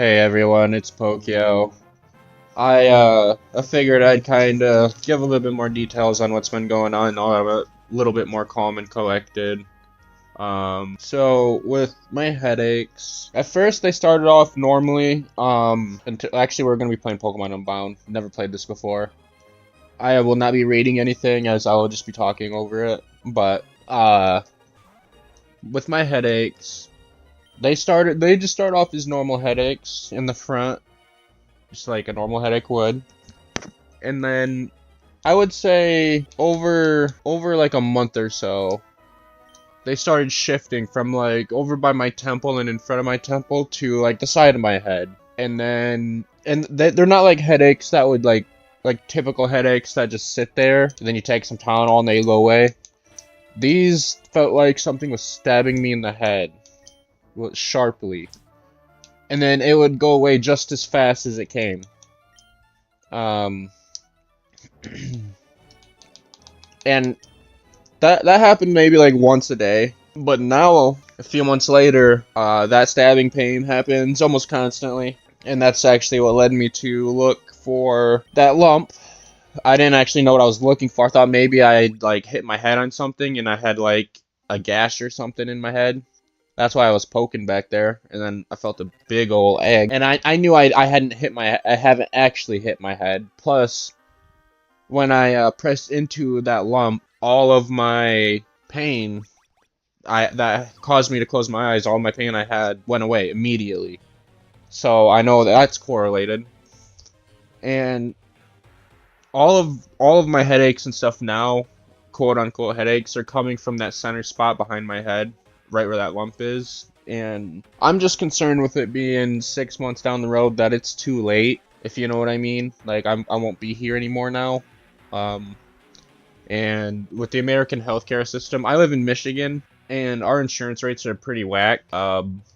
Hey everyone, it's Pokio. I figured I'd kind of give a little bit more details on what's been going on. I'll have a little bit more calm and collected. So with my headaches, at first they started off normally. Until actually we're gonna be playing Pokemon Unbound. Never played this before. I will not be reading anything as I will just be talking over it. But with my headaches, they just start off as normal headaches in the front, just like a normal headache would. And then I would say over like a month or so, they started shifting from like over by my temple and in front of my temple to like the side of my head. And then they're not like headaches that would like typical headaches that just sit there and then you take some Tylenol and they go away. These felt like something was stabbing me in the head, sharply, and then it would go away just as fast as it came. Um, and that happened maybe like once a day. But now, a few months later, that stabbing pain happens almost constantly, and that's actually what led me to look for that lump. I didn't actually know what I was looking for. I thought maybe I like hit my head on something and I had like a gash or something in my head. That's why I was poking back there, and then I felt a big old egg, and I knew I haven't actually hit my head. Plus, when I pressed into that lump, all of my pain that caused me to close my eyes, all my pain I had went away immediately. So I know that's correlated. And all of my headaches and stuff now, quote unquote headaches, are coming from that center spot behind my head, right where that lump is. And I'm just concerned with it being 6 months down the road that it's too late, if you know what I mean. Like I won't be here anymore now. Um, and with the American healthcare system, I live in Michigan, and our insurance rates are pretty whack.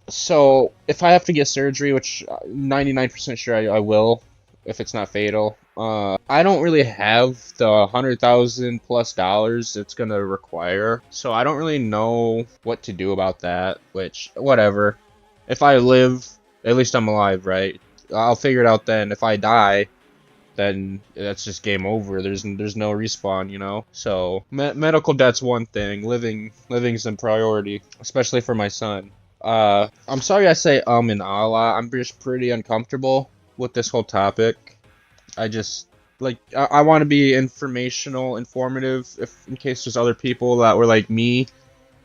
So if I have to get surgery, which 99% sure I will, if it's not fatal, I don't really have the $100,000+ it's gonna require. So I don't really know what to do about that. Which whatever. If I live, at least I'm alive, right? I'll figure it out then. If I die, then that's just game over. There's no respawn, you know. So medical debt's one thing. Living's a priority, especially for my son. I'm sorry I say and ah a lot. I'm just pretty uncomfortable with this whole topic. I just like I want to be informative, if in case there's other people that were like me.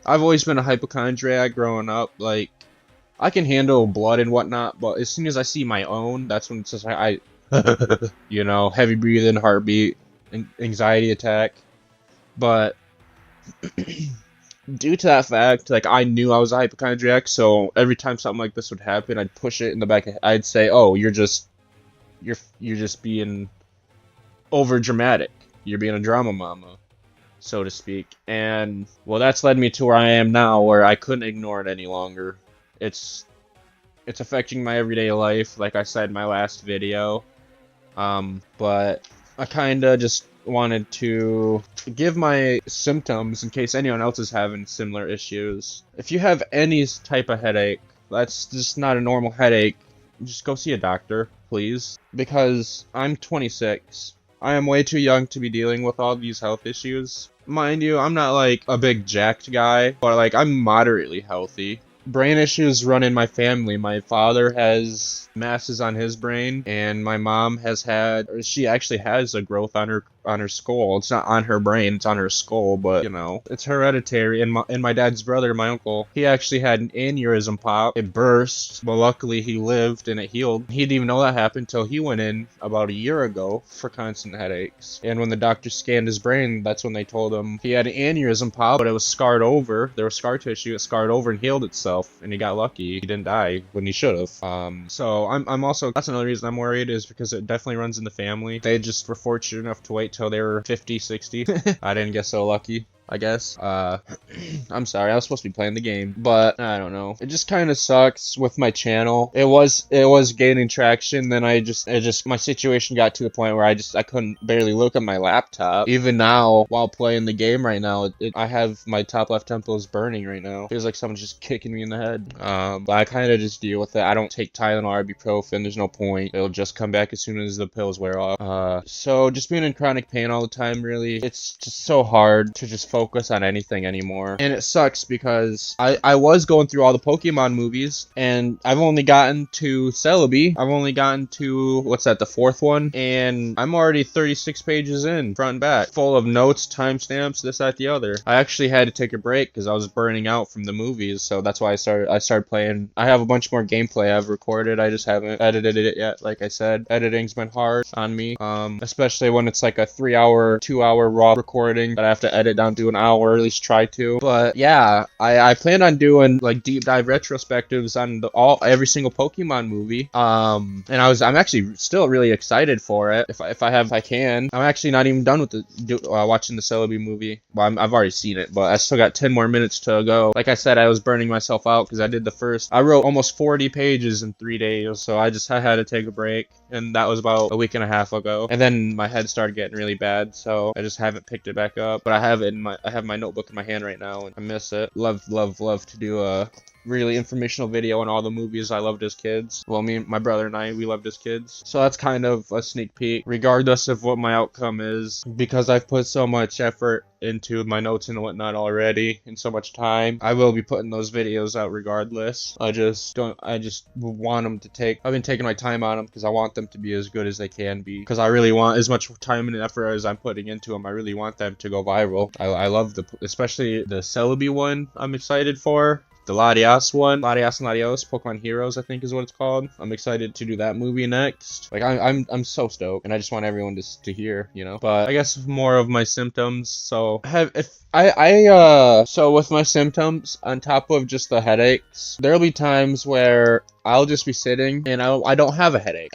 I've always been a hypochondriac growing up. Like I can handle blood and whatnot, but as soon as I see my own, that's when it's just like you know, heavy breathing, heartbeat, anxiety attack. But due to that fact, like I knew I was a hypochondriac, so every time something like this would happen, I'd push it in the back. I'd say, "Oh, you're just being over dramatic. You're being a drama mama, so to speak." And well, that's led me to where I am now, where I couldn't ignore it any longer. It's it's affecting my everyday life, like I said in my last video. But I kinda just wanted to give my symptoms in case anyone else is having similar issues. If you have any type of headache, that's just not a normal headache, just go see a doctor, please. Because I'm 26. I am way too young to be dealing with all these health issues. Mind you, I'm not like a big jacked guy, but like I'm moderately healthy. Brain issues run in my family. My father has masses on his brain, and my mom she actually has a growth on her skull. It's not on her brain, it's on her skull, but you know, it's hereditary. And my dad's brother, my uncle, he actually had an aneurysm pop. It burst, but luckily he lived and it healed. He didn't even know that happened until he went in about a year ago for constant headaches. And when the doctor scanned his brain, that's when they told him he had an aneurysm pop, but it was scarred over. There was scar tissue, it scarred over and healed itself, and he got lucky. He didn't die when he should have. So I'm also, that's another reason I'm worried, is because it definitely runs in the family. They just were fortunate enough to wait till they were 50, 60. I didn't get so lucky. I guess. I'm sorry, I was supposed to be playing the game, but I don't know. It just kind of sucks with my channel. It was gaining traction, then my situation got to the point where I couldn't barely look at my laptop. Even now, while playing the game right now, I have my top left temple is burning right now. Feels like someone's just kicking me in the head. But I kind of just deal with it. I don't take Tylenol or ibuprofen. There's no point. It'll just come back as soon as the pills wear off. So just being in chronic pain all the time, really, it's just so hard to just focus on anything anymore. And it sucks because I was going through all the Pokemon movies, and I've only gotten to Celebi. I've only gotten to, what's that, the fourth one? And I'm already 36 pages in, front and back, full of notes, timestamps, this, that, the other. I actually had to take a break because I was burning out from the movies, so that's why I started playing. I have a bunch more gameplay I've recorded. I just haven't edited it yet. Like I said, editing's been hard on me, especially when it's like a 3-hour, 2-hour raw recording that I have to edit down to an hour, or at least try to. But yeah, I plan on doing like deep dive retrospectives on every single Pokemon movie. And I'm actually still really excited for it. If I can. I'm actually not even done with watching the Celebi movie. Well, I've already seen it, but I still got 10 more minutes to go. Like I said, I was burning myself out because I wrote almost 40 pages in 3 days, so I had to take a break, and that was about a week and a half ago. And then my head started getting really bad, so I just haven't picked it back up. But I have my notebook in my hand right now, and I miss it. Love to do a really informational video on all the movies I loved as kids. Well, my brother and I, we loved as kids. So that's kind of a sneak peek, regardless of what my outcome is, because I've put so much effort into my notes and whatnot already, and so much time. I will be putting those videos out regardless. I just want them to I've been taking my time on them because I want them to be as good as they can be, because I really want as much time and effort as I'm putting into them. I really want them to go viral. I love especially the Celebi one. I'm excited for the Latias one, Latias and Latios, Pokemon Heroes, I think is what it's called. I'm excited to do that movie next. Like I'm so stoked, and I just want everyone to hear, you know. But I guess more of my symptoms. So so with my symptoms, on top of just the headaches, there'll be times where I'll just be sitting and I don't have a headache.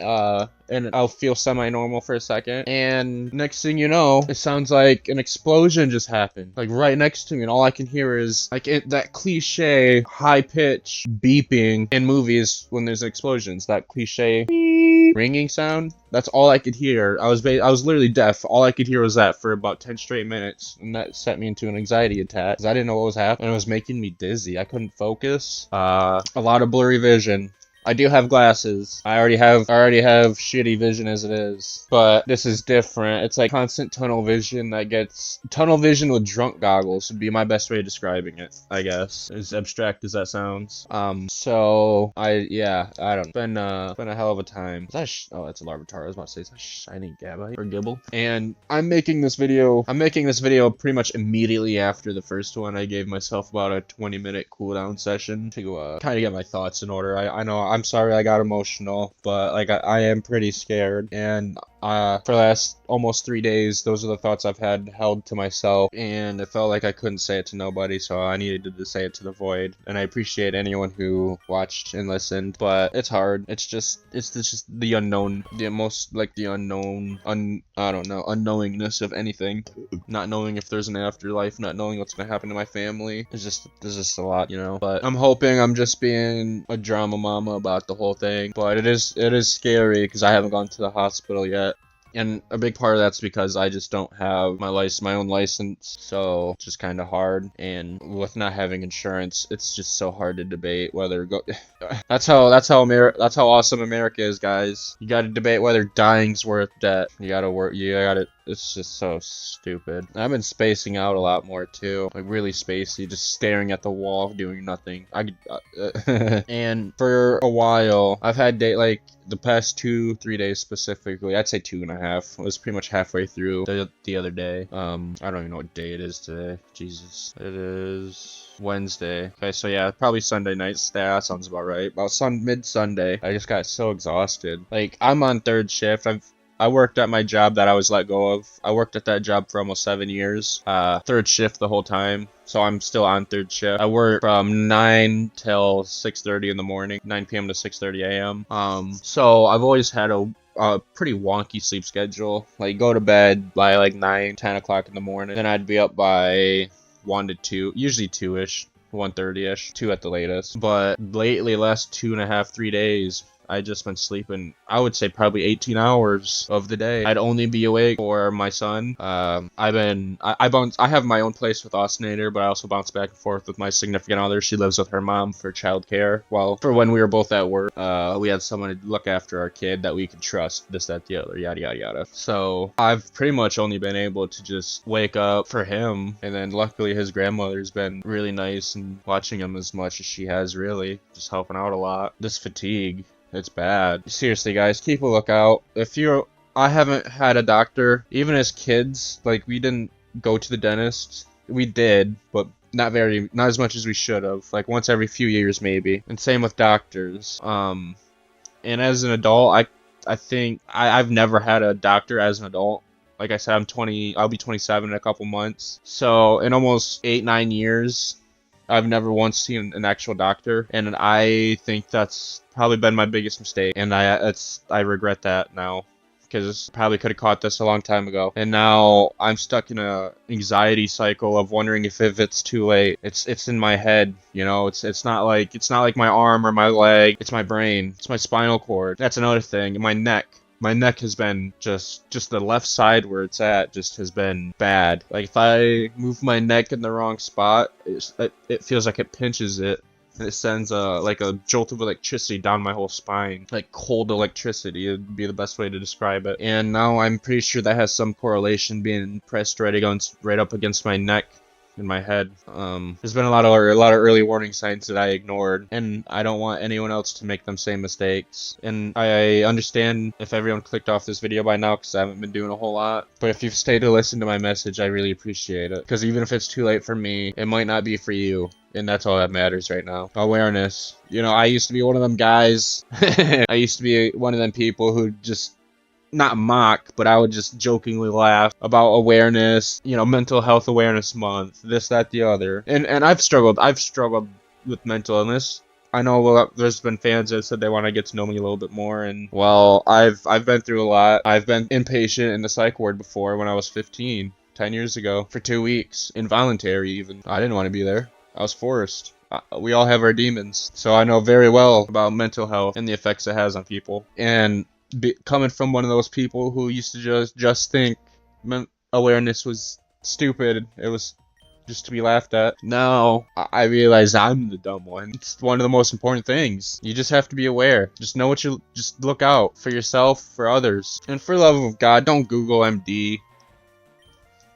And I'll feel semi-normal for a second, and next thing you know, it sounds like an explosion just happened, like right next to me, and all I can hear is like that cliche high-pitch beeping in movies when there's explosions, that cliche ringing sound. That's all I could hear. I was literally deaf. All I could hear was that for about 10 straight minutes, and that set me into an anxiety attack because I didn't know what was happening. It was making me dizzy. I couldn't focus. A lot of blurry vision. I do have glasses. I already have shitty vision as it is, but this is different. It's like constant tunnel vision tunnel vision with drunk goggles would be my best way of describing it, I guess. As abstract as that sounds. So I don't know. Been a hell of a time. Oh, that's a Larvitar. I was about to say, is that shiny Gabite or Gibble? And I'm making this video pretty much immediately after the first one. I gave myself about a 20-minute cooldown session to kind of get my thoughts in order. I know I'm sorry I got emotional, but like I am pretty scared, and for the last almost 3 days, those are the thoughts I've held to myself, and it felt like I couldn't say it to nobody, so I needed to say it to the void. And I appreciate anyone who watched and listened, but it's hard. It's just the unknown, unknowingness of anything. Not knowing if there's an afterlife, not knowing what's gonna happen to my family. There's just a lot, you know. But I'm hoping I'm just being a drama mama about the whole thing. But it is scary because I haven't gone to the hospital yet. And a big part of that's because I just don't have my own license, so it's just kind of hard. And with not having insurance, it's just so hard to debate whether That's how awesome America is, guys. You got to debate whether dying's worth debt. It's just so stupid. I've been spacing out a lot more too, like really spacey, just staring at the wall, doing nothing. And for a while, I've had the past 2-3 days specifically, I'd say 2.5. It was pretty much halfway through the other day. I don't even know what day it is today. Jesus. It is Wednesday. Okay, so yeah, probably Sunday night. That sounds about right. About mid-Sunday, I just got so exhausted. Like, I'm on third shift. I worked at my job that I was let go of. I worked at that job for almost 7 years. Third shift the whole time. So I'm still on third shift. I work from 9 till 6:30 in the morning, 9 p.m. to 6:30 a.m. So I've always had a pretty wonky sleep schedule. Like, go to bed by like 9, 10 o'clock in the morning. Then I'd be up by 1 to 2, usually 2-ish, 1:30-ish, 2 at the latest. But lately, last 2.5, 3 days, I just been sleeping, I would say probably 18 hours of the day. I'd only be awake for my son. I have my own place with Austinator, but I also bounce back and forth with my significant other. She lives with her mom for childcare. Well, for when we were both at work, we had someone to look after our kid that we could trust, this, that, the other, yada, yada, yada. So I've pretty much only been able to just wake up for him, and then luckily his grandmother's been really nice and watching him as much as she has, really, just helping out a lot. This fatigue, it's bad. Seriously, guys, keep a lookout. I haven't had a doctor, even as kids, like, we didn't go to the dentist. We did, but not as much as we should have. Like, once every few years, maybe. And same with doctors. And as an adult, I think I've never had a doctor as an adult. Like I said, I'm 20, I'll be 27 in a couple months. So, in almost 8-9 years, I've never once seen an actual doctor, and I think that's probably been my biggest mistake, and I regret that now, because probably could have caught this a long time ago. And now I'm stuck in a anxiety cycle of wondering if it's too late. It's in my head, you know. It's not like my arm or my leg. It's my brain. It's my spinal cord. That's another thing. My neck. My neck has been just the left side where it's at just has been bad. Like, if I move my neck in the wrong spot, it feels like it pinches it, and it sends like a jolt of electricity down my whole spine. Like cold electricity would be the best way to describe it. And now I'm pretty sure that has some correlation being pressed right up against my neck in my head. There's been a lot of early warning signs that I ignored, and I don't want anyone else to make them same mistakes. And I understand if everyone clicked off this video by now, because I haven't been doing a whole lot, but if you've stayed to listen to my message, I really appreciate it, because even if it's too late for me, it might not be for you. And that's all that matters right now. Awareness. You know, I used to be one of them guys. I used to be one of them people who just, not mock, but I would just jokingly laugh about awareness, you know, mental health awareness month, this, that, the other. And I've struggled with mental illness. I know there's been fans that said they want to get to know me a little bit more, and well, I've been through a lot. I've been inpatient in the psych ward before when I was 15, 10 years ago, for 2 weeks, involuntary even. I didn't want to be there. I was forced. We all have our demons, so I know very well about mental health and the effects it has on people. And coming from one of those people who used to just think awareness was stupid, it was just to be laughed at. Now I realize I'm the dumb one. It's one of the most important things. You just have to be aware. Just know just look out for yourself, for others, and for the love of God, don't Google MD.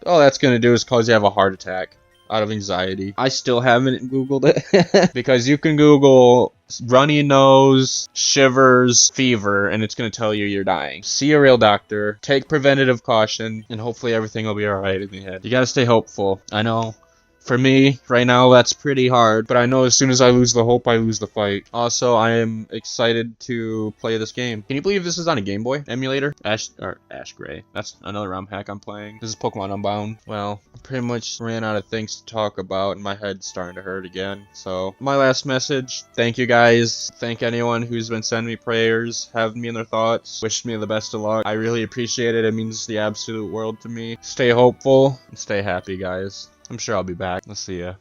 All that's gonna do is cause you to have a heart attack out of anxiety. I still haven't Googled it because you can Google runny nose, shivers, fever, and it's going to tell you you're dying. See a real doctor, take preventative caution, and hopefully everything will be alright in the head. You got to stay hopeful. I know. For me, right now, that's pretty hard, but I know as soon as I lose the hope, I lose the fight. Also, I am excited to play this game. Can you believe this is on a Game Boy emulator? Ash Gray. That's another ROM hack I'm playing. This is Pokemon Unbound. Well, I pretty much ran out of things to talk about, and my head's starting to hurt again. So, my last message, thank you guys. Thank anyone who's been sending me prayers, having me in their thoughts, wished me the best of luck. I really appreciate it. It means the absolute world to me. Stay hopeful, and stay happy, guys. I'm sure I'll be back. I'll see ya.